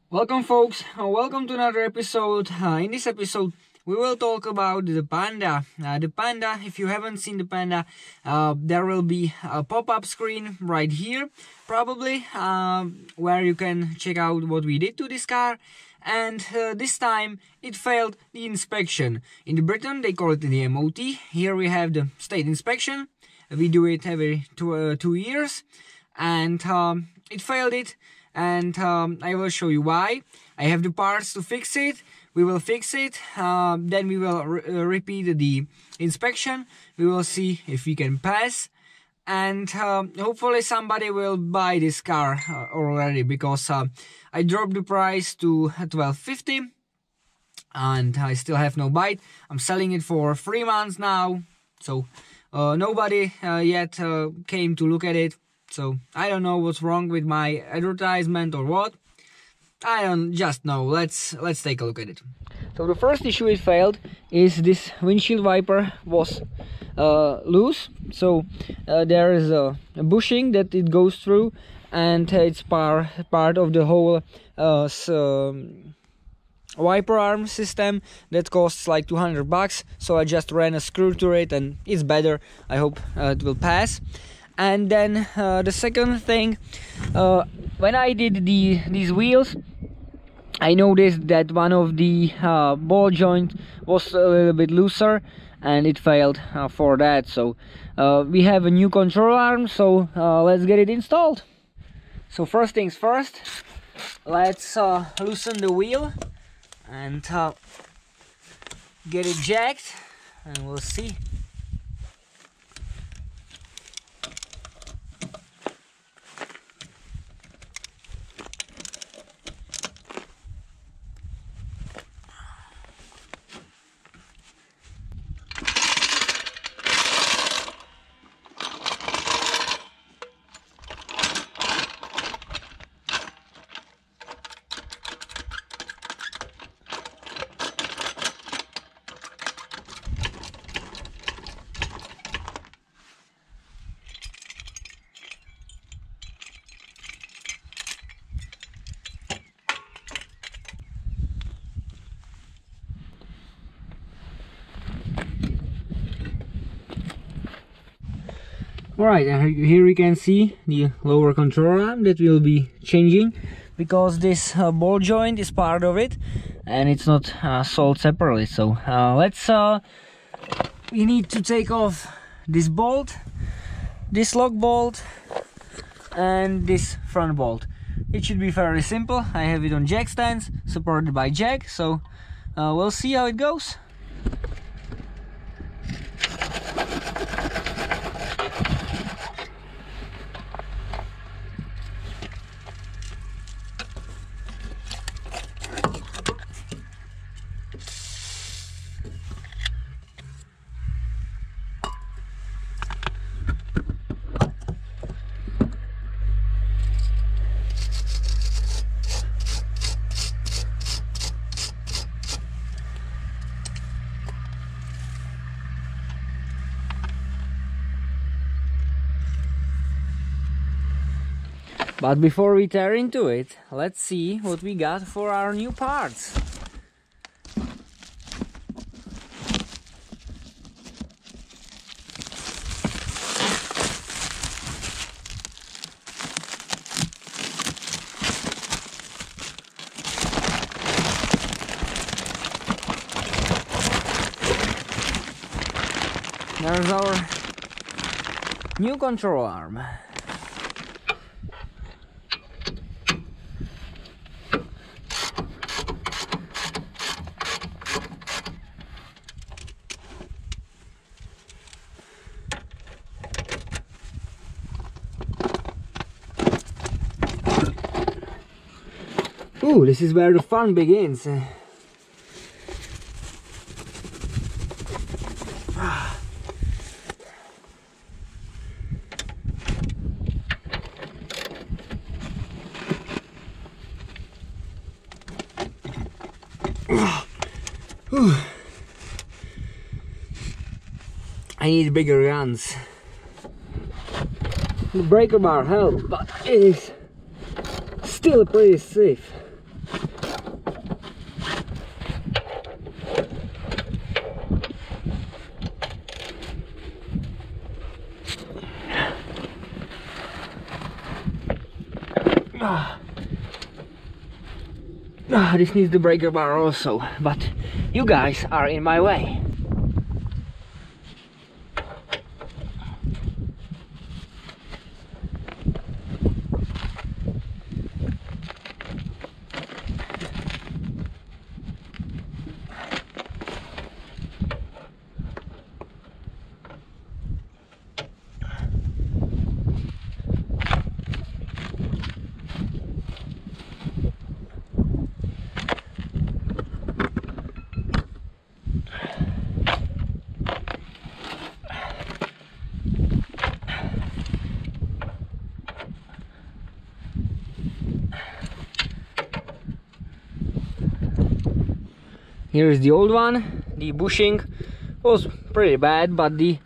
Welcome folks, welcome to another episode. In this episode we will talk about the Panda. The Panda, if you haven't seen the Panda, there will be a pop-up screen right here probably, where you can check out what we did to this car. And this time it failed the inspection. In Britain they call it the MOT. Here we have the state inspection. We do it every 2 years, and it failed it. And I will show you why. I have the parts to fix it. We will fix it. Then we will repeat the inspection. We will see if we can pass. And hopefully somebody will buy this car already, because I dropped the price to $12.50 and I still have no bite. I'm selling it for 3 months now. So nobody yet came to look at it. So I don't know what's wrong with my advertisement or what. I don't just know. Let's take a look at it. So the first issue it failed is this windshield wiper was loose. So there is a bushing that it goes through, and it's part of the whole wiper arm system that costs like $200. So I just ran a screw to it and it's better. I hope it will pass. And then the second thing, when I did these wheels, I noticed that one of the ball joint was a little bit looser, and it failed for that. So we have a new control arm, so let's get it installed. So first things first, let's loosen the wheel and get it jacked, and we'll see. Alright, and here we can see the lower control arm that will be changing, because this ball joint is part of it and it's not sold separately. So we need to take off this bolt, this lock bolt, and this front bolt. It should be fairly simple. I have it on jack stands supported by jack, so we'll see how it goes. But before we tear into it, let's see what we got for our new parts. There's our new control arm. Ooh, this is where the fun begins. I need bigger guns. The breaker bar helps, but it is still pretty safe. This needs the breaker bar also, but you guys are in my way. Here is the old one. The bushing was pretty bad, but the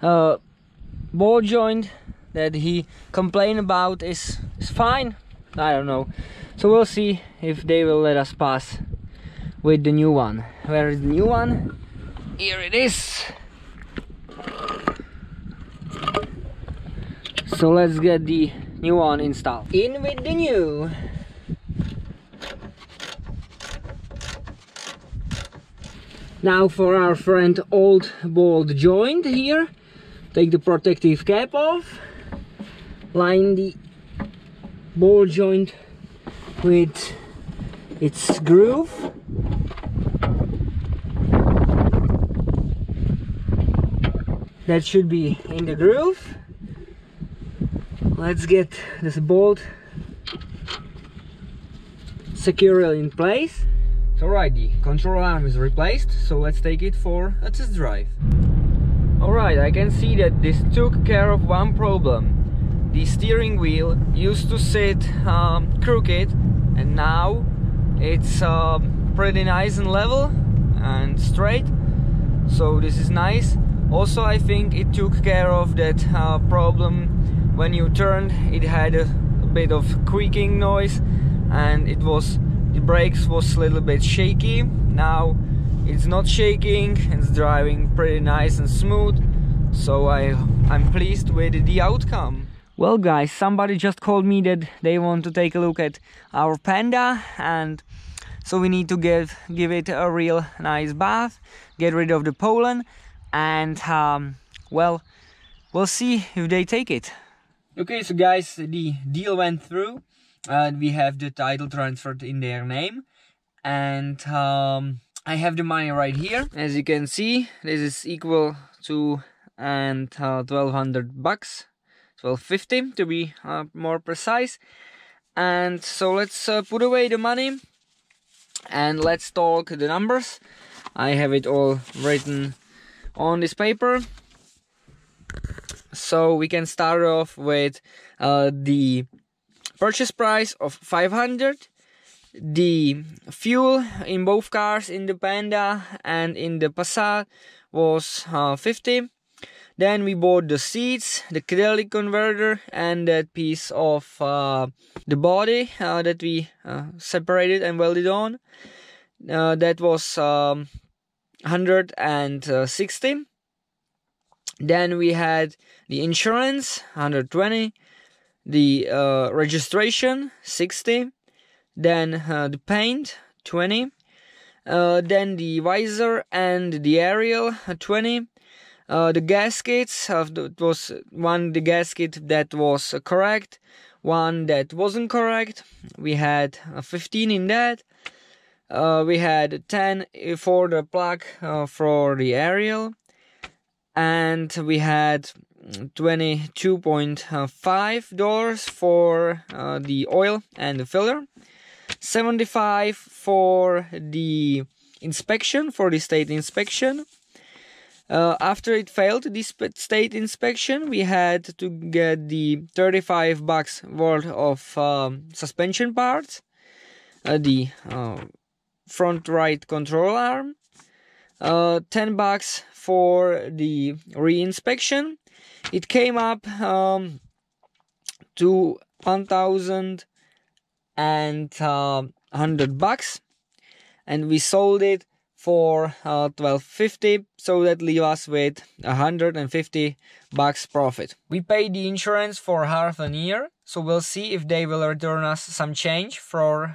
ball joint that he complained about is fine. I don't know. So we'll see if they will let us pass with the new one. Where is the new one? Here it is. So let's get the new one installed. In with the new. Now for our friend old ball joint here, take the protective cap off, line the ball joint with its groove, that should be in the groove. Let's get this bolt securely in place. Alright, the control arm is replaced, so let's take it for a test drive. Alright, I can see that this took care of one problem. The steering wheel used to sit crooked, and now it's pretty nice and level and straight, so this is nice. Also, I think it took care of that problem when you turned. It had a bit of creaking noise, and the brakes was a little bit shaky. Now it's not shaking, it's driving pretty nice and smooth, so I'm pleased with the outcome. Well guys, somebody just called me that they want to take a look at our Panda, and so we need to give it a real nice bath, get rid of the pollen, and well, we'll see if they take it. Okay, so guys, the deal went through. We have the title transferred in their name, and I have the money right here. As you can see, this is equal to $1,200, $1,250 to be more precise. And so let's put away the money and let's talk the numbers. I have it all written on this paper, so we can start off with the purchase price of $500. The fuel in both cars, in the Panda and in the Passat, was $50. Then we bought the seats, the catalytic converter, and that piece of the body that we separated and welded on. That was $160. Then we had the insurance, $120. The registration, $60. Then the paint, $20. Then the visor and the aerial, $20. The gaskets, it was the gasket that was correct, one that wasn't correct. We had 15 in that. We had 10 for the plug for the aerial, and we had $22.5 for the oil and the filler, $75 for the inspection, for the state inspection. After it failed the state inspection, we had to get the $35 worth of suspension parts, the front right control arm, $10 for the re-inspection. It came up to $1,100, and we sold it for $12.50, so that leave us with $150 profit. We paid the insurance for half a year, so we'll see if they will return us some change from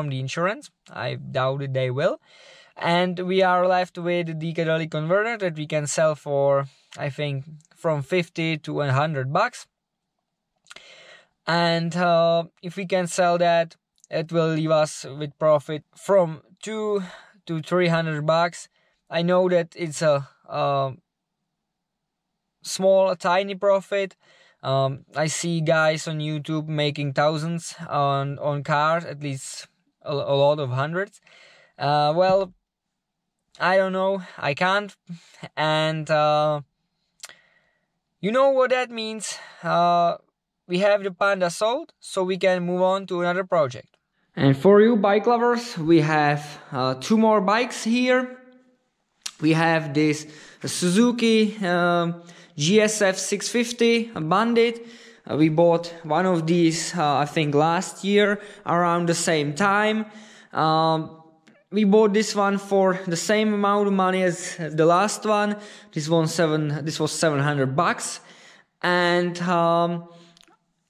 the insurance. I doubt it they will. And we are left with the catalytic converter that we can sell for, I think, from $50 to $100. And if we can sell that, it will leave us with profit from $200 to $300. I know that it's a small, tiny profit. I see guys on YouTube making thousands on cars, at least a lot of hundreds. Well, I don't know, I can't. And you know what that means. We have the Panda sold, so we can move on to another project. And for you bike lovers, we have 2 more bikes here. We have this Suzuki GSF 650 Bandit. We bought one of these, I think, last year around the same time. We bought this one for the same amount of money as the last one. This was $700, and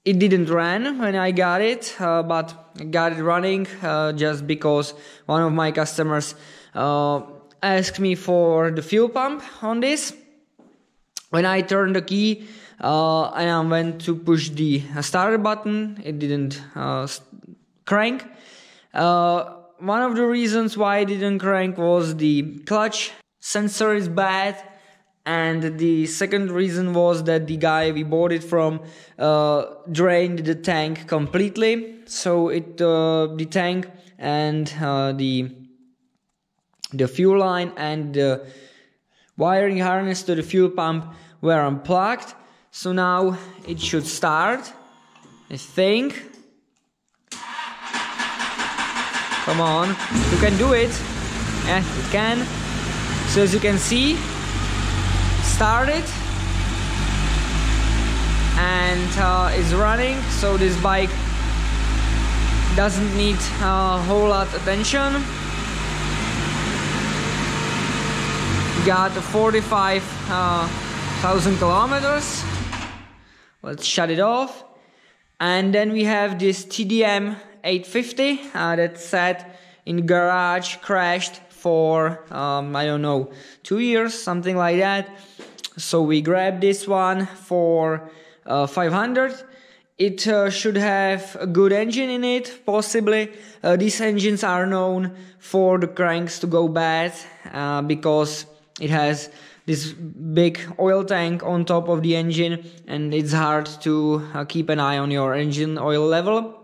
it didn't run when I got it, but I got it running just because one of my customers asked me for the fuel pump on this. When I turned the key and I went to push the starter button, it didn't crank. One of the reasons why it didn't crank was the clutch sensor is bad. And the second reason was that the guy we bought it from drained the tank completely. So the tank and the fuel line and the wiring harness to the fuel pump were unplugged. So now it should start, I think. Come on, you can do it. Yeah, you can. So as you can see, started and is running, so this bike doesn't need a whole lot of attention. Got 45,000 kilometers. Let's shut it off. And then we have this TDM 850 that sat in the garage, crashed for I don't know, 2 years, something like that. So we grabbed this one for $500. It should have a good engine in it, possibly. These engines are known for the cranks to go bad because it has this big oil tank on top of the engine, and it's hard to keep an eye on your engine oil level.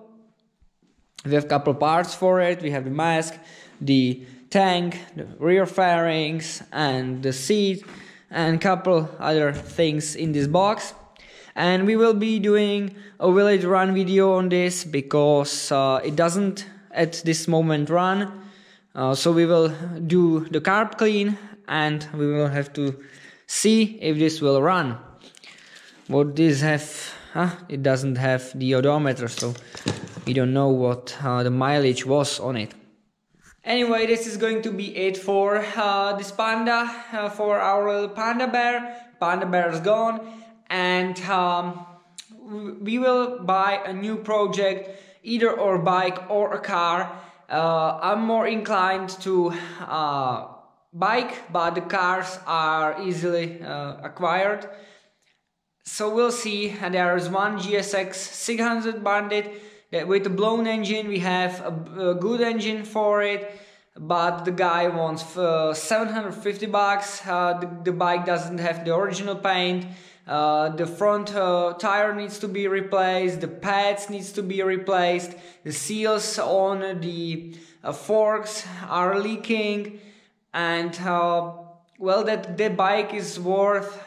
We have a couple parts for it. We have the mask, the tank, the rear fairings, and the seat, and a couple other things in this box. And we will be doing a will it run video on this because it doesn't at this moment run. So we will do the carb clean and we will have to see if this will run. What this have? It doesn't have the odometer, so we don't know what the mileage was on it. Anyway, this is going to be it for this Panda, for our little Panda bear. Panda bear is gone, and we will buy a new project, either or bike or a car. I'm more inclined to bike, but the cars are easily acquired. So we'll see. And there is one GSX 600 Bandit with a blown engine. We have a good engine for it, but the guy wants $750. The bike doesn't have the original paint. The front tire needs to be replaced. The pads needs to be replaced. The seals on the forks are leaking, and well, that the bike is worth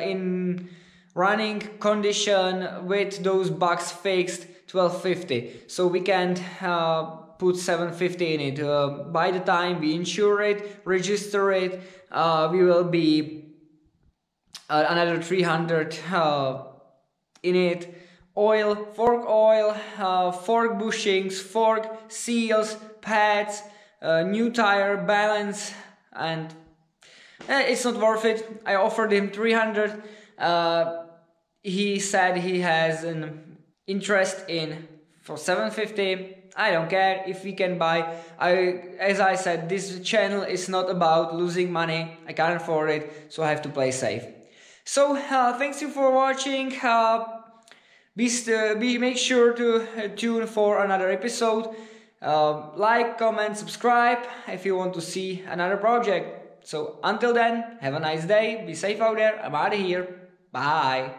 in running condition with those bugs fixed $12.50. So we can't put $7.50 in it. By the time we insure it, register it, we will be another $300 in it. Oil, fork bushings, fork seals, pads, new tire, balance, and it's not worth it. I offered him 300. He said he has an interest in for 750. I don't care if we can buy. As I said, this channel is not about losing money. I can't afford it, so I have to play safe. So thanks you for watching. Make sure to tune for another episode. Like, comment, subscribe if you want to see another project. So until then, have a nice day. Be safe out there. I'm out of here. Bye.